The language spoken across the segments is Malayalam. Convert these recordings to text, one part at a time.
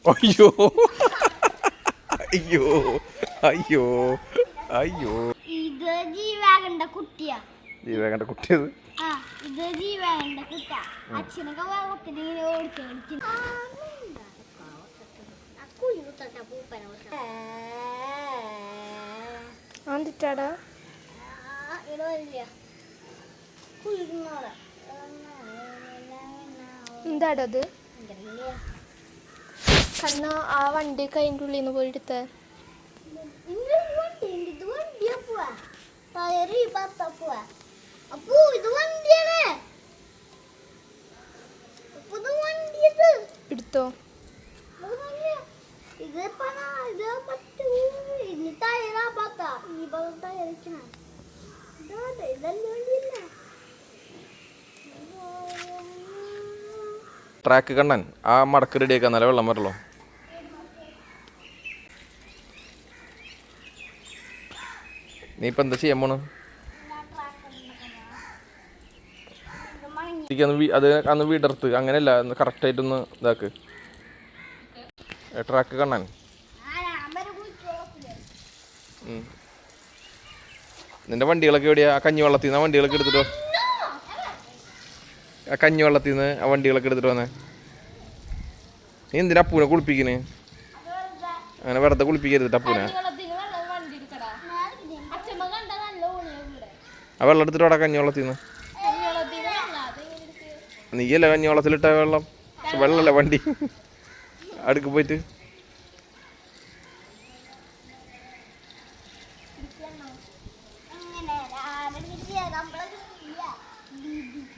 അയ്യോ അയ്യോ അയ്യോ അയ്യോ ഇത് ജീവാകണ്ട കുട്ടിയാ. ജീവാകണ്ട കുട്ടിയത്. ഇത് ജീവാകണ്ട കുട്ട. അച്ഛനൊക്കെ വെള്ളത്തിന് ഇങ്ങനെ ഓടിച്ചു എന്നിട്ടാടാ എന്താടത്? കണ്ണോ ആ വണ്ടി കൈൻ്റെ ഉള്ളിൽ നിന്ന് പോയി എടുത്ത എടുത്തോ. ട്രാക്ക് കണ്ണൻ ആ മടക്ക് റെഡിയാക്കാൻ നല്ല വെള്ളം വരല്ലോ. നീ ഇപ്പം എന്താ ചെയ്യാൻ പോണ്? അത് അന്ന് വീടർത്ത് അങ്ങനെയല്ല, കറക്റ്റായിട്ടൊന്ന് ഇതാക്ക്. ട്രാക്ക് കണ്ണൻ നിന്റെ വണ്ടികളൊക്കെ എവിടെയാ? ആ കഞ്ഞിവെള്ളത്തിൽ നിന്ന് ആ വണ്ടികളൊക്കെ എടുത്തിട്ടോ. ആ കഞ്ഞിവെള്ളത്തിൽ നിന്ന് ആ വണ്ടികളൊക്കെ എടുത്തിട്ട് വന്നേ. നീ എന്തിനാ അപ്പൂനെ കുളിപ്പിക്കണേ? അങ്ങനെ വെറുതെ കുളിപ്പിക്കരുത് അപ്പൂനെ. ആ വെള്ളം എടുത്തിട്ട് വേടാ കഞ്ഞിവെള്ളത്തിൽ നിന്ന്. നീയല്ല കഞ്ഞിവെള്ളത്തിലിട്ട വെള്ളം, വെള്ളമല്ല വണ്ടി. അടുക്ക് പോയിട്ട്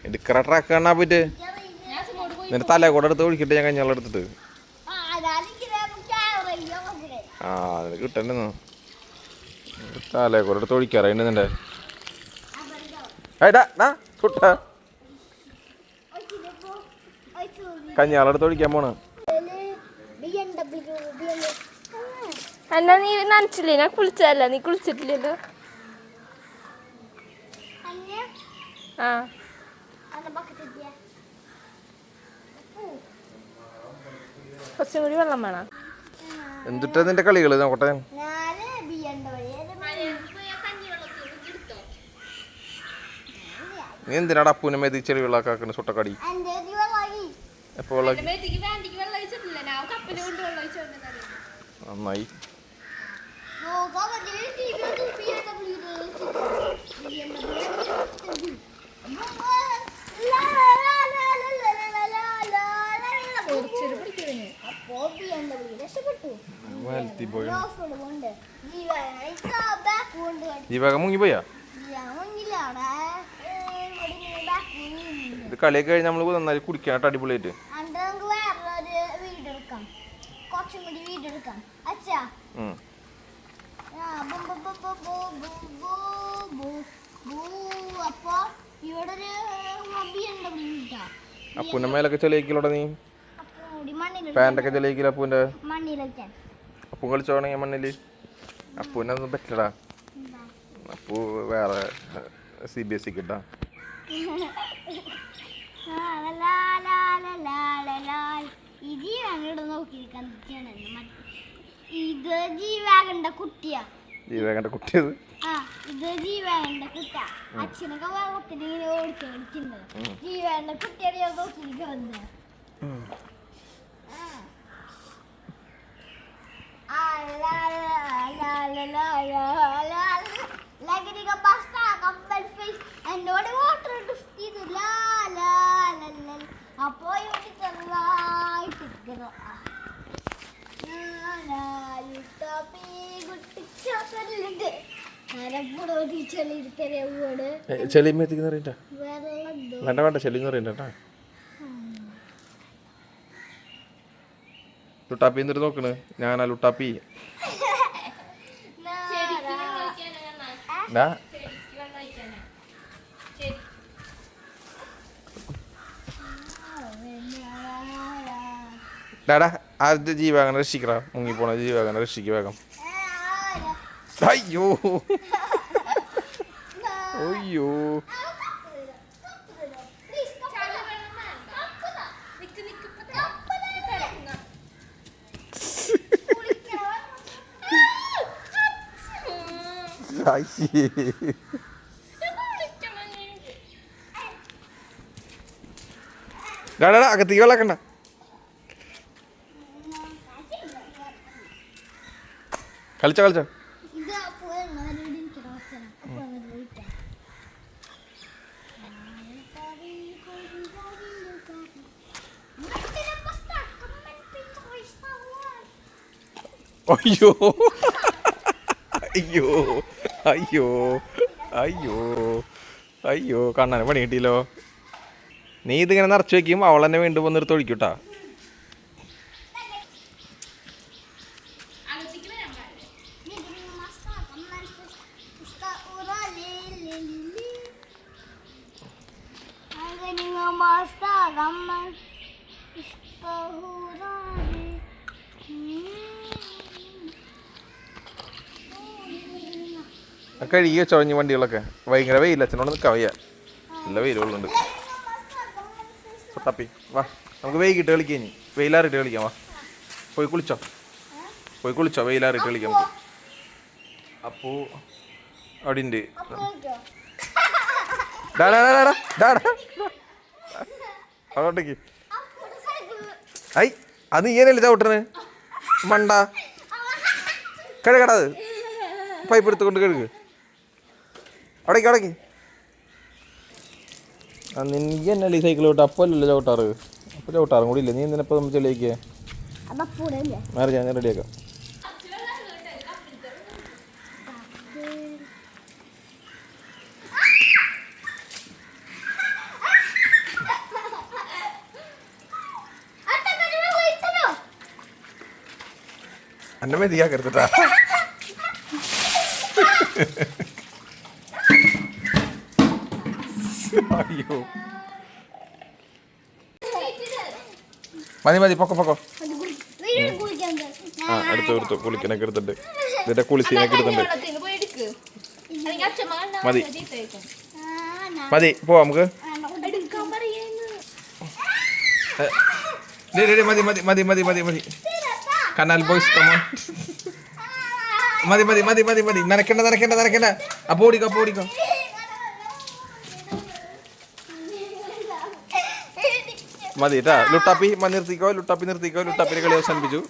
എടുക്കറ ട്രാക്ക് കാണാ പോയിട്ട് നിന്റെ തലേ കൂടെ എടുത്ത് ഒഴിക്കട്ടെ ഞാൻ കഞ്ഞിവെള്ളം എടുത്തിട്ട്. ആ അത് കിട്ടണ്ടെന്ന് തലേ കൂടെ എടുത്ത് ഒഴിക്കാറുണ്ട് നിന്റെ. കുട്ട കഞ്ഞിവെള്ളം എടുത്ത് ഒഴിക്കാൻ പോണ്. എന്നാ നീ നനച്ചില്ലേ? ഞാൻ കുളിച്ചതല്ല, നീ കുളിച്ചിട്ടില്ലല്ലോ. ആ കുറച്ചും കൂടി വെള്ളം വേണം. എന്തിട്ടാ നിന്റെ കളികള് നോക്കട്ടെ. നീ എന്തിനാണ് അപ്പൂനെ മെതി ചെളി വെള്ളാക്കാക്കണ സുട്ടക്കടി? എപ്പോ നന്നായി. ജീവക മുങ്ങിപ്പോയാ? ഇത് കളിയൊക്കെ കഴിഞ്ഞ് നമ്മള് നന്നായി കുടിക്കാനായിട്ട് അടിപൊളിയായിട്ട്. അപ്പൂന്റെ മേലൊക്കെ ചെളിയിക്കലോടെ നീ? പാൻ്റൊക്കെ ചെളിയിക്കില്ല അപ്പൂന്റെ? അപ്പൂ കളിച്ചോണെങ്കിൽ മണ്ണില്. അപ്പൂനൊന്നും പറ്റില്ലടാ. അപ്പൂ വേറെ CBSE കിട്ടാ. ഇത് ജീവാകണ്ട കുട്ടിയാ. ജീവാകണ്ട കുട്ടിയത്. ഇത് ജീവാകണ്ട കുട്ട. അച്ഛനൊക്കെ വെള്ളത്തിന് ഇങ്ങനെ ഓടിച്ചു കളിക്കുന്നത്. ജീവാകണ്ട കുട്ടിയാണ് ഞാൻ നോക്കിയിരിക്കുന്നത്. എന്നോട് വാട്ടർ അപ്പോ ചെളിമേത്തിന്ന് പറയണ്ട, വേണ്ട വേണ്ട ചെളിന്ന് പറയണ്ട. ലുട്ടാപ്പി എന്നിട്ട് നോക്കണ്. ഞാനാ ലുട്ടാപ്പി. ഡാടാ ആദ്യത്തെ ജീവാകനെ രക്ഷിക്കടാ. മുങ്ങിപ്പോണ ജീവാകനെ രക്ഷിക്ക് വേഗം. അയ്യോ അയ്യോ ഡാടാ അകത്തേക്ക് വെള്ളക്കണ്ട. കളിച്ചോ കളിച്ചോ. ഇത് അപ്പോൾ എനിക്ക് അവസരം അപ്പോൾ വിളിക്കാം. അയ്യോ അയ്യോ അയ്യോ അയ്യോ അയ്യോ കണ്ണന് പണി കിട്ടിയല്ലോ. നീ ഇതിങ്ങനെ നിറച്ച് വെക്കും, അവൾ തന്നെ വീണ്ടും വന്ന് നിർത്തി ഒഴിക്കൂട്ടാ. കഴുകി വെച്ചൊഴിഞ്ഞ വണ്ടികളൊക്കെ. ഭയങ്കര വെയില്ല, അച്ഛനോട് നിൽക്കാൻ വയ്യ, നല്ല വെയിലുള്ളുണ്ട്. തപ്പി വാ, നമുക്ക് വൈകിട്ട് കളിക്കാം. ഇനി വെയിലാറിട്ട് കളിക്കാം. വാ, പോയി കുളിച്ചോ, പോയി കുളിച്ചോ, വെയിലാറിട്ട് കളിക്കാം നമുക്ക്. അപ്പോൾ അവിടെ ഉണ്ട്. അതോട്ടേക്ക് ഐ, അത് നീയനല്ലേ ചവിട്ടണ് മണ്ട. കഴുകടത് പൈപ്പ് എടുത്തുകൊണ്ട് കഴുകു. അവിടേക്ക് അവിടേക്ക്. നീ എന്നല്ലേ ഈ സൈക്കിൾ ചവിട്ട? അപ്പോൾ അല്ലല്ലോ ചവിട്ടാറ്. അപ്പോൾ ചവിട്ടാറും കൂടി ഇല്ല. നീ എന്തിനപ്പോൾ നമ്മൾ ചെളിയാക്കിയേ? മാറി ഞാൻ റെഡിയാക്കാം. എന്നെ മതിയാക്കരുതട്ടാ. അയ്യോ മതി മതി, പൊക്കോ പൊക്കോ. ആ എടുത്തു എടുത്തു, കുളിക്കനൊക്കെ എടുത്തിട്ട് ഇതിന്റെ കുളിസീനൊക്കെ എടുത്തിട്ടുണ്ട്. മതി മതി, പോവാ നമുക്ക്. മതി മതി മതി മതി മതി മതി. Canal boys come on. മതി മതി മതി മതി മതി. നനക്കണ്ട നനക്കണ്ട നനക്കണ്ട. അപ്പൊ ഓടിക്കോ അപ്പൊ ഓടിക്കോ. മതി കേട്ടാ. ലുട്ടാപ്പി നിർത്തിക്കോ, ലുട്ടാപ്പി നിർത്തിക്കോ. ലുട്ടാപ്പിനെ കളി അവസാനിപ്പിച്ചു.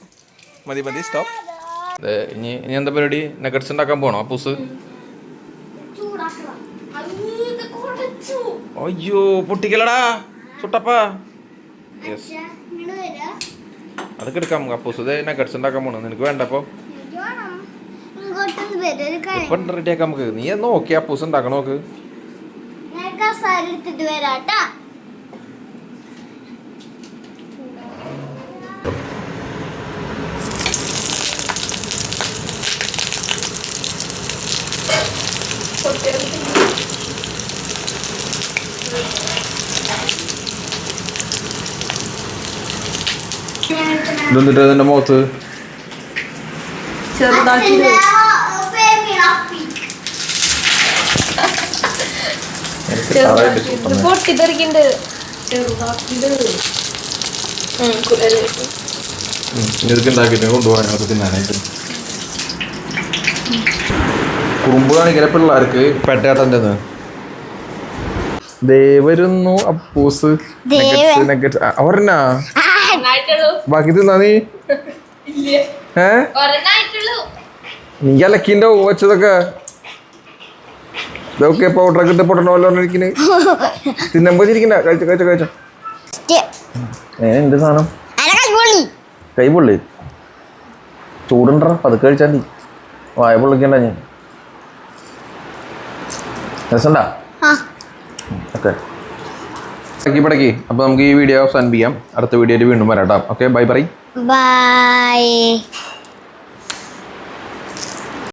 മതി മതി, സ്റ്റോപ്പ്. ഇനി ഇനി എന്താ പരിപാടി? നഗറ്റ്സ് ഉണ്ടാക്കാൻ പോണോ അപ്പൂസ്? അയ്യോ പൊട്ടിക്കലടാ ചുട്ടപ്പാ. യെസ്, അതൊക്കെ എടുക്കാം നമുക്ക്. അപ്പൂസ് ഇത് നഗറ്റ്സ് ഉണ്ടാക്കാൻ പോണോ? നിനക്ക് വേണ്ട അപ്പൊ ഇപ്പം റെഡി ആക്കാം നമുക്ക്. നീ നോക്കി അപ്പൂസ് ഉണ്ടാക്കണം നോക്ക്. ഇതെന്നിട്ട് അതിന്റെ മുഖത്ത് പൊട്ടിത്തെറിക്കുന്നുണ്ട്. ഇതൊക്കെ ഉണ്ടാക്കിയിട്ട് കൊണ്ടുപോകാൻ അവർക്ക് തിന്നാനായിട്ട്. കുറുമ്പ് കാണിക്കല പിള്ളേർക്ക് പെട്ടേട്ടൻ്റെ ദേ വരുന്നു അപ്പൂസ്. അവരെന്നാ ബാക്കി തിന്നാ നീ? നീ അലക്കിന്റെ വെച്ചതൊക്കെ ഇതൊക്കെ പൗഡറൊക്കെ ഇട്ട് പൊട്ടണ പോലെ പറഞ്ഞിരിക്കണ്. തിന്നുമ്പോ ഇരിക്കണ്ട. കഴിച്ചോ കഴിച്ചോ കഴിച്ചോ. എന്ത് സാധനം? കൈ പൊള്ളി ചൂടുണ്ടോ? പതുക്കെ കഴിച്ചാൽ മതി. വായ പൊള്ളിക്കണ്ട. ഞാൻ രസണ്ടാ? ഓക്കെ പടക്കി. അപ്പോൾ നമുക്ക് ഈ വീഡിയോ അവസാനിപ്പിക്കാം. അടുത്ത വീഡിയോയിൽ വീണ്ടും വരാം. Okay, bye bye. ബൈ.